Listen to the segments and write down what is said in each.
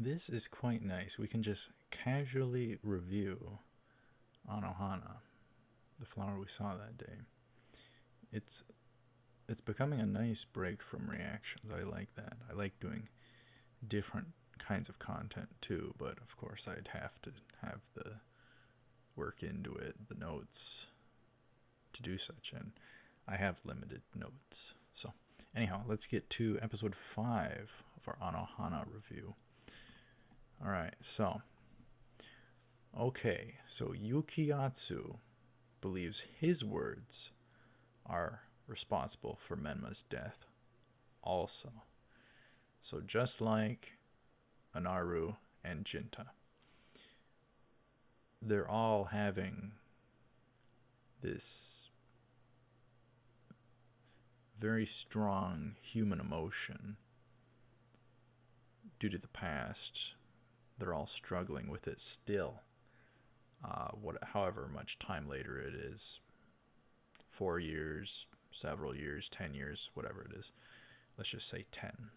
This is quite nice. We can just casually review AnoHana, the flower we saw that day. It's it's becoming a nice break from reactions. I like that. I like doing different kinds of content too, but of course I'd have to have the work into it, the notes to do such, and I have limited notes. So anyhow, let's get to episode 5 of our AnoHana review. Alright, so Yukiatsu believes his words are responsible for Menma's death also. So just like Anaru and Jinta, they're all having this very strong human emotion due to the past. They're all struggling with it still. However much time later it is, 4 years, several years, 10 years, whatever it is. Let's just say 10.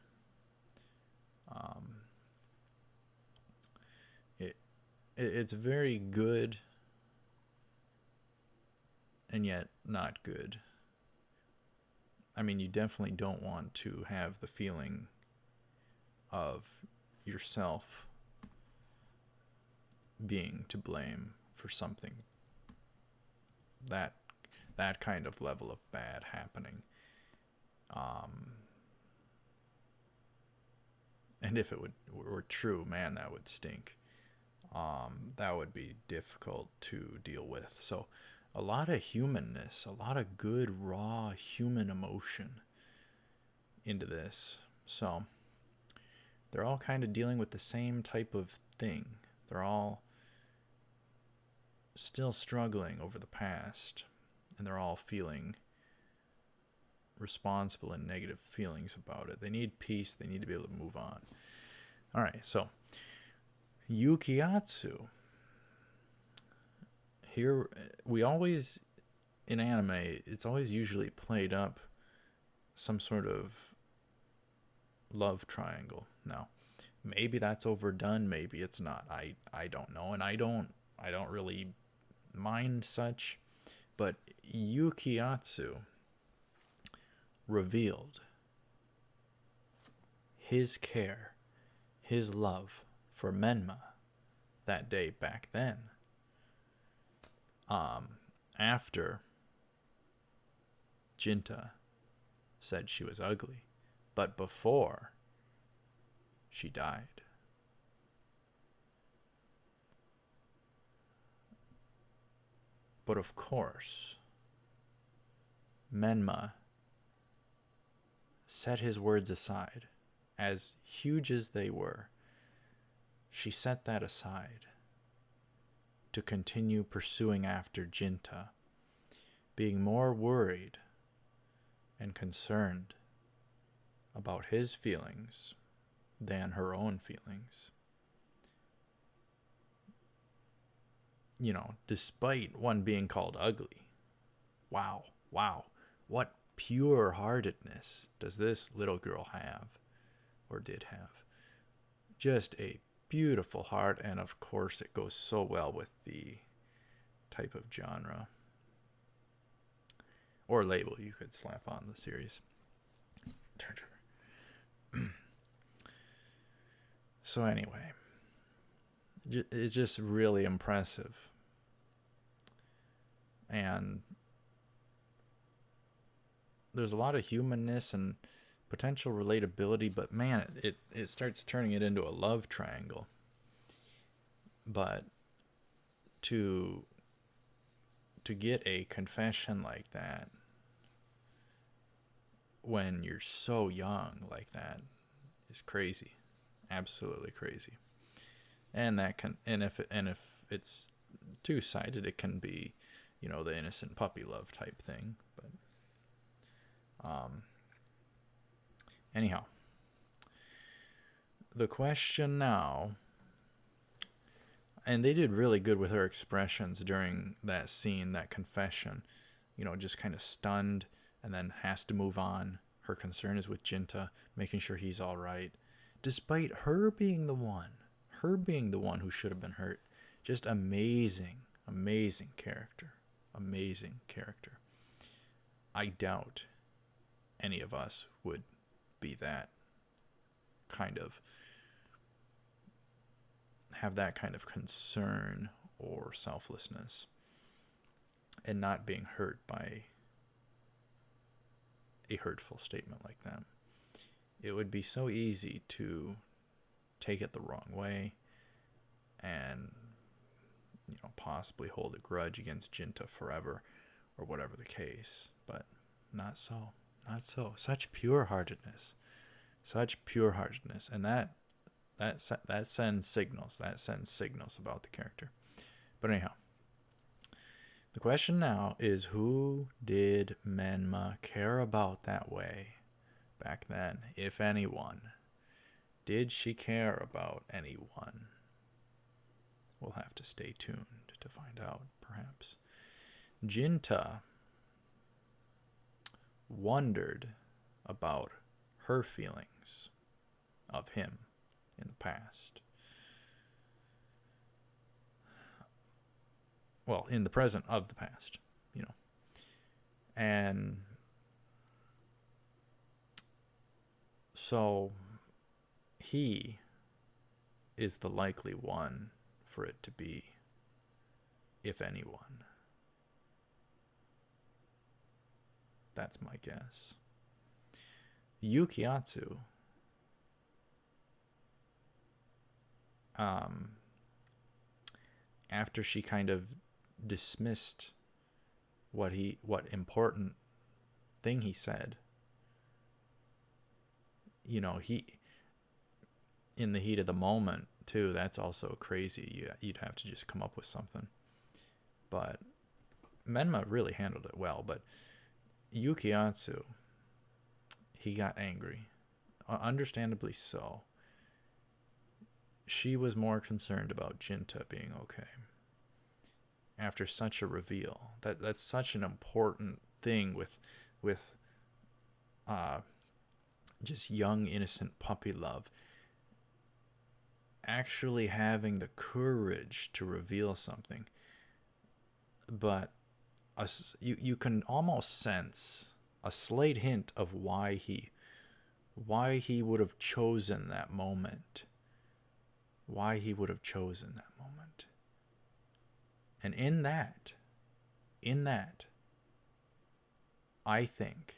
It's very good and yet not good. I mean, you definitely don't want to have the feeling of yourself being to blame for something that kind of level of bad happening. And if it were true, man, that would stink. That would be difficult to deal with. So a lot of humanness, a lot of good raw human emotion into this. So they're all kind of dealing with the same type of thing. They're all still struggling over the past, and they're all feeling responsible and negative feelings about it. They need peace. They need to be able to move on. All right, so Yukiatsu. Here, we always, in anime, it's always usually played up some sort of love triangle. Now, maybe that's overdone, maybe it's not. I don't know, and I don't really mind such, but Yukiatsu revealed his care, his love for Menma that day back then. After Jinta said she was ugly, but before she died. But of course, Menma set his words aside, as huge as they were. She set that aside to continue pursuing after Jinta, being more worried and concerned about his feelings than her own feelings. You know, despite one being called ugly. Wow, what pure heartedness does this little girl have, or did have? Just a beautiful heart, and of course it goes so well with the type of genre or label you could slap on the series. So anyway, it's just really impressive, and there's a lot of humanness and potential relatability, but man, it starts turning it into a love triangle. But to get a confession like that when you're so young like that is crazy, absolutely crazy. And that can, and if it's two-sided, it can be, you know, the innocent puppy love type thing. But anyhow, the question now, and they did really good with her expressions during that scene, that confession, you know, just kind of stunned and then has to move on. Her concern is with Jinta, making sure he's all right. despite her being the one who should have been hurt. Just amazing, amazing character. Amazing character. I doubt any of us would be that kind of, have that kind of concern or selflessness and not being hurt by a hurtful statement like that. It would be so easy to take it the wrong way and, you know, possibly hold a grudge against Jinta forever or whatever the case, but not so. Not so. Such pure-heartedness. Such pure-heartedness. And that sends signals. That sends signals about the character. But anyhow, the question now is, who did Menma care about that way back then, if anyone? Did she care about anyone? We'll have to stay tuned to find out, perhaps. Jinta wondered about her feelings of him in the past. Well, in the present of the past, you know. And so he is the likely one for it to be, if anyone. That's my guess. Yukiatsu after she kind of dismissed what important thing he said, you know, he, in the heat of the moment too, that's also crazy. You'd have to just come up with something. But Menma really handled it well. But Yukiatsu, he got angry, understandably so. She was more concerned about Jinta being okay after such a reveal. That's such an important thing with just young innocent puppy love. Actually having the courage to reveal something, but you can almost sense a slight hint of why he would have chosen that moment. Why he would have chosen that moment. And in that, I think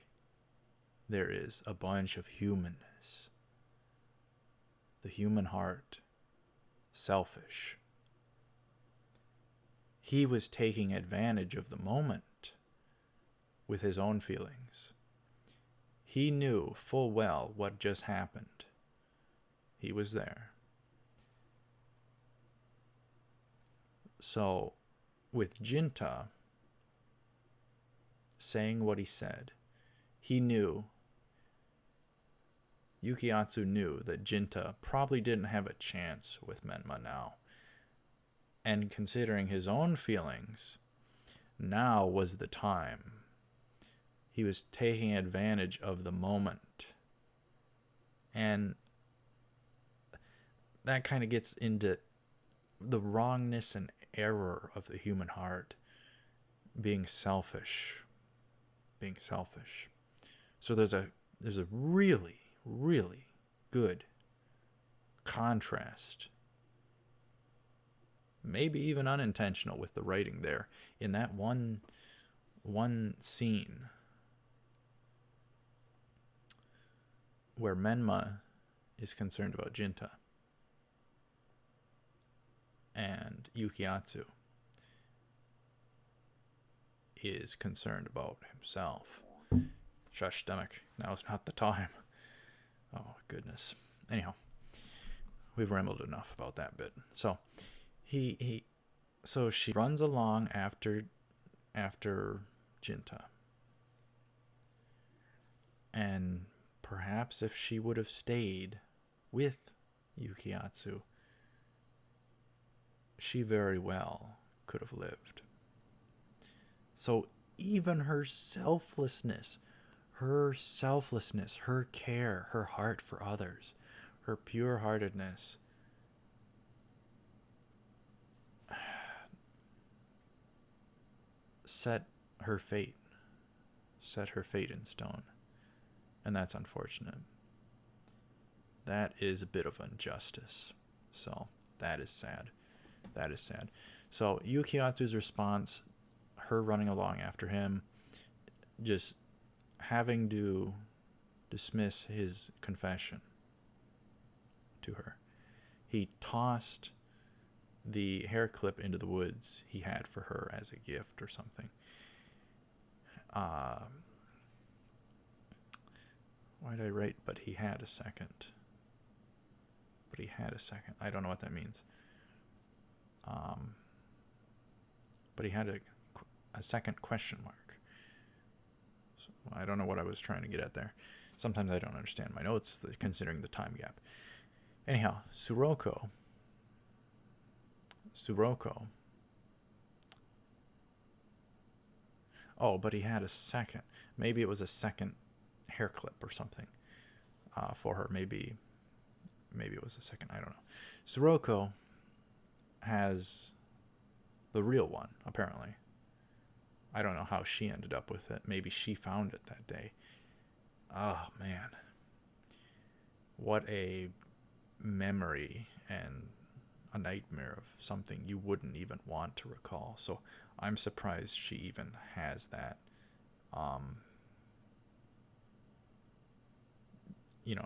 there is a bunch of humanness. The human heart, selfish. He was taking advantage of the moment with his own feelings. He knew full well what just happened. He was there. So, with Jinta saying what he said, he knew, Yukiatsu knew that Jinta probably didn't have a chance with Menma now. And considering his own feelings, now was the time. He was taking advantage of the moment. And that kind of gets into the wrongness and error of the human heart, being selfish. So there's a really, really good contrast, maybe even unintentional, with the writing there in that one scene where Menma is concerned about Jinta and Yukiatsu is concerned about himself. Shush, stomach. Now's not the time. Oh, goodness. Anyhow, we've rambled enough about that bit. So, so she runs along after Jinta. And perhaps if she would have stayed with Yukiatsu, she very well could have lived. So even her selflessness, her care, her heart for others, her pure-heartedness set her fate in stone. And that's unfortunate. That is a bit of injustice. So that is sad. That is sad. So Yukiatsu's response, her running along after him, just having to dismiss his confession to her. He tossed the hair clip into the woods he had for her as a gift or something. Why did I write, but he had a second? But he had a second. I don't know what that means. But he had a second question mark. So I don't know what I was trying to get at there. Sometimes I don't understand my notes, considering the time gap. Anyhow, Sirocco. Oh, but he had a second. Maybe it was a second hair clip or something for her. Maybe it was a second. I don't know. Sirocco has the real one, apparently. I don't know how she ended up with it. Maybe she found it that day. Oh, man. What a memory and a nightmare of something you wouldn't even want to recall. So I'm surprised she even has that.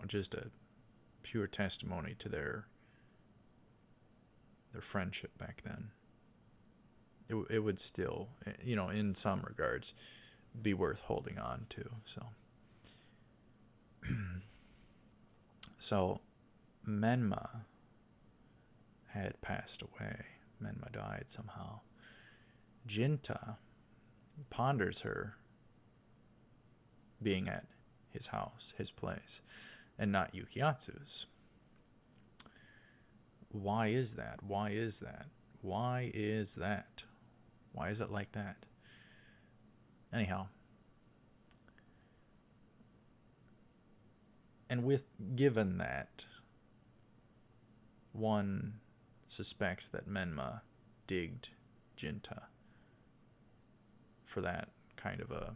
Just a pure testimony to their friendship back then. It would still, in some regards, be worth holding on to. So Menma had passed away. Menma died somehow. Jinta ponders her being at his house, his place, and not Yukiatsu's. Why is that? Why is that? Why is that? Why is it like that? Anyhow. And given that one suspects that Menma digged Jinta for that kind of a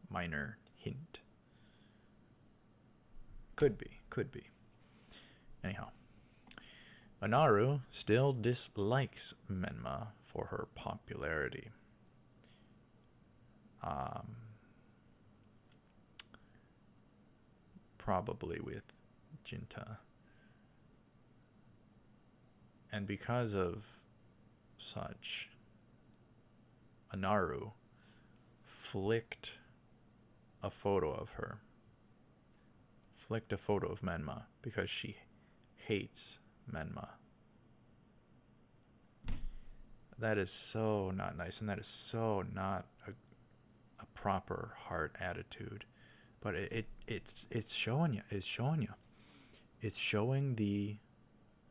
minor hint. Could be. Anyhow. Anaru still dislikes Menma for her popularity. Probably with Jinta. And because of such, Anaru flicked a photo of Menma because she hates Menma. That is so not nice, and that is so not a proper heart attitude. But it's showing you. It's showing the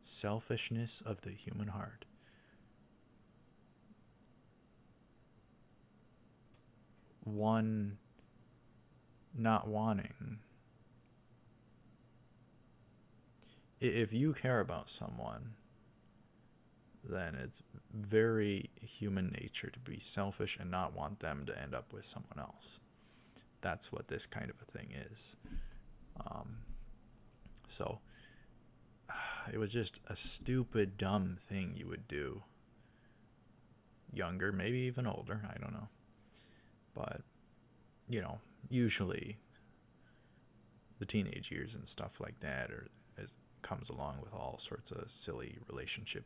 selfishness of the human heart. One not wanting. If you care about someone, then it's very human nature to be selfish and not want them to end up with someone else. That's what this kind of a thing is. So it was just a stupid, dumb thing you would do. Younger, maybe even older, I don't know. But, usually the teenage years and stuff like that comes along with all sorts of silly relationship,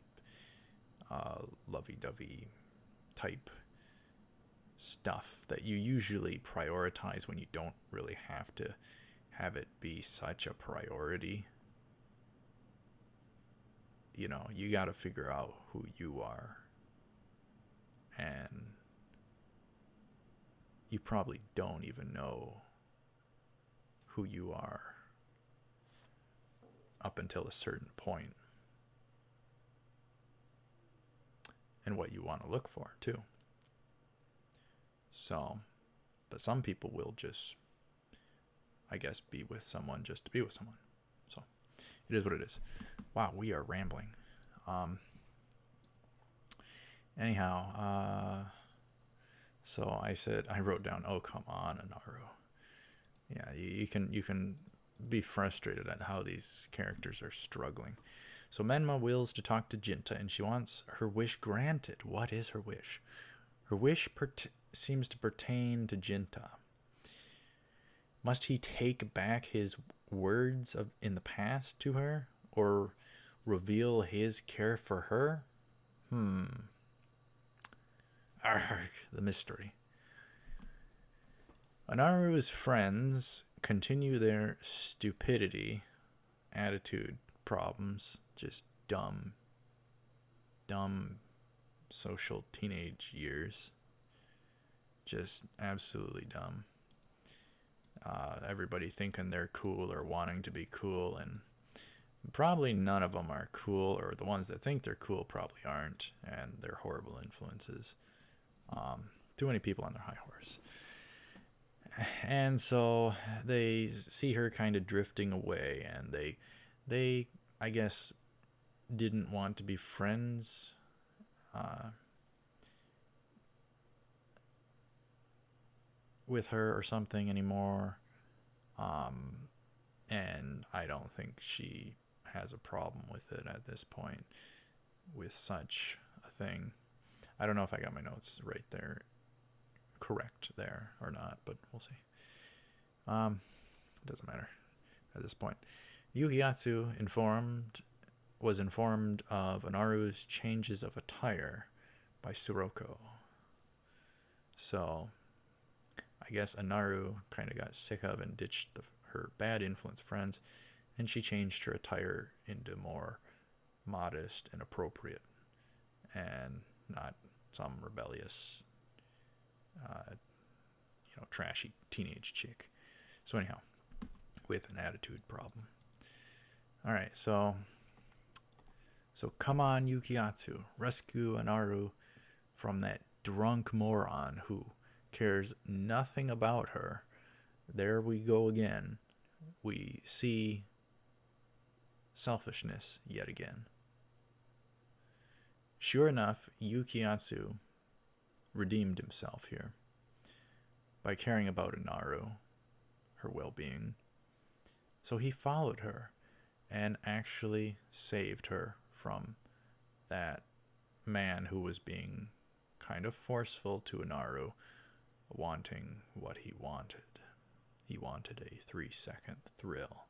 lovey-dovey type stuff that you usually prioritize when you don't really have to have it be such a priority. You got to figure out who you are. And you probably don't even know who you are up until a certain point. And what you want to look for, too. So, but some people will just, I guess, be with someone just to be with someone. So, It is what it is. Wow, we are rambling. Anyhow, so I wrote down, oh, come on, Anaru. Yeah, you can be frustrated at how these characters are struggling. So Menma wills to talk to Jinta, and she wants her wish granted. What is her wish? Her wish seems to pertain to Jinta. Must he take back his words in the past to her, or reveal his care for her? Arg, the mystery. Anaru's friends continue their stupidity, attitude problems, just dumb social teenage years. Just absolutely dumb. Everybody thinking they're cool or wanting to be cool, and probably none of them are cool, or the ones that think they're cool probably aren't, and they're horrible influences. Too many people on their high horse. And so they see her kind of drifting away, and they I guess didn't want to be friends with her or something anymore. And I don't think she has a problem with it at this point, with such a thing. I don't know if I got my notes right there, correct there or not, but we'll see. It doesn't matter at this point. Yukiatsu was informed of Anaru's changes of attire by Suroko. So I guess Anaru kind of got sick of and ditched her bad influence friends, and she changed her attire into more modest and appropriate, and not some rebellious, trashy teenage chick. So anyhow, with an attitude problem. All right, so come on, Yukiatsu, rescue Anaru from that drunk moron who cares nothing about her. There we go again. We see selfishness yet again. Sure enough, Yukiatsu redeemed himself here by caring about Anaru, her well-being. So he followed her and actually saved her from that man who was being kind of forceful to Anaru, wanting what he wanted. He wanted a 3-second thrill,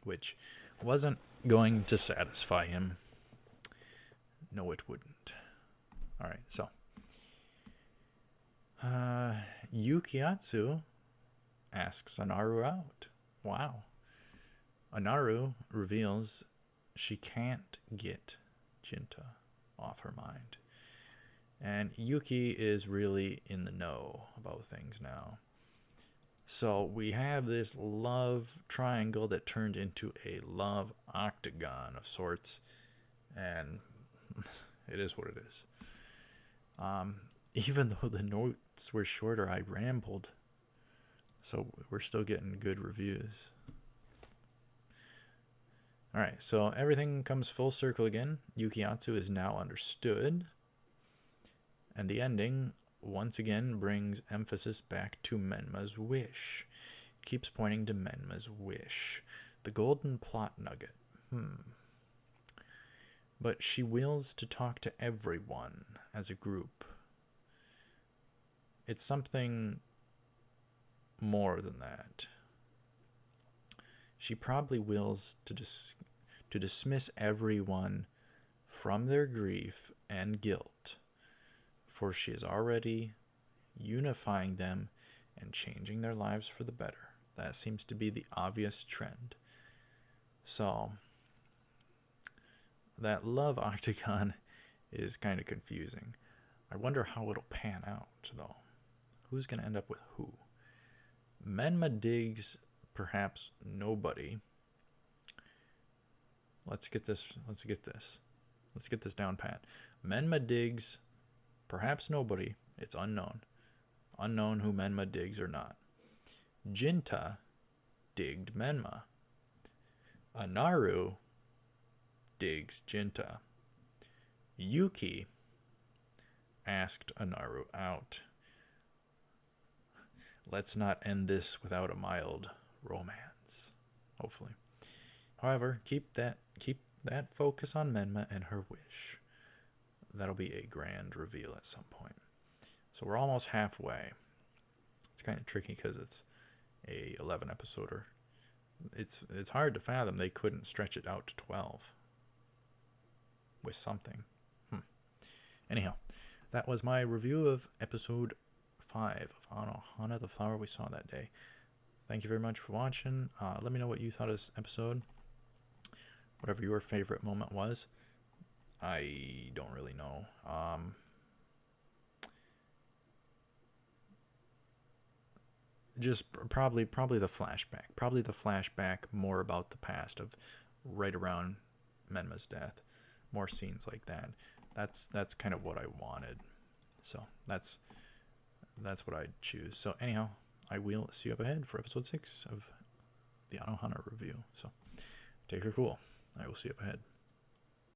which wasn't going to satisfy him. No, it wouldn't. All right, so Yukiatsu asks Anaru out. Wow. Anaru reveals she can't get Jinta off her mind. And Yuki is really in the know about things now. So we have this love triangle that turned into a love octagon of sorts. And it is what it is. Even though the notes were shorter, I rambled. So we're still getting good reviews. All right, so everything comes full circle again. Yukiatsu is now understood. And the ending, once again, brings emphasis back to Menma's wish. It keeps pointing to Menma's wish. The golden plot nugget. But she wills to talk to everyone as a group. It's something more than that. She probably wills to dismiss everyone from their grief and guilt, for she is already unifying them and changing their lives for the better. That seems to be the obvious trend. So that love octagon is kind of confusing. I wonder how it'll pan out, though. Who's going to end up with who? Menma digs perhaps nobody. Let's get this down pat. Menma digs perhaps nobody. It's unknown. Unknown who Menma digs or not. Jinta digged Menma. Anaru digs Jinta. Yuki asked Anaru out. Let's not end this without a mild romance. Hopefully. However, keep that focus on Menma and her wish. That'll be a grand reveal at some point. So we're almost halfway. It's kind of tricky because it's a 11 episoder. It's hard to fathom they couldn't stretch it out to 12 with something. Anyhow, that was my review of episode 5 of AnoHana, the flower we saw that day. Thank you very much for watching. Let me know what you thought of this episode. Whatever your favorite moment was. I don't really know. Just probably the flashback. Probably the flashback, more about the past of right around Menma's death. More scenes like that. That's kind of what I wanted. So that's what I'd choose. So anyhow, I will see you up ahead for episode 6 of the AnoHana review. So take her cool. I will see you up ahead.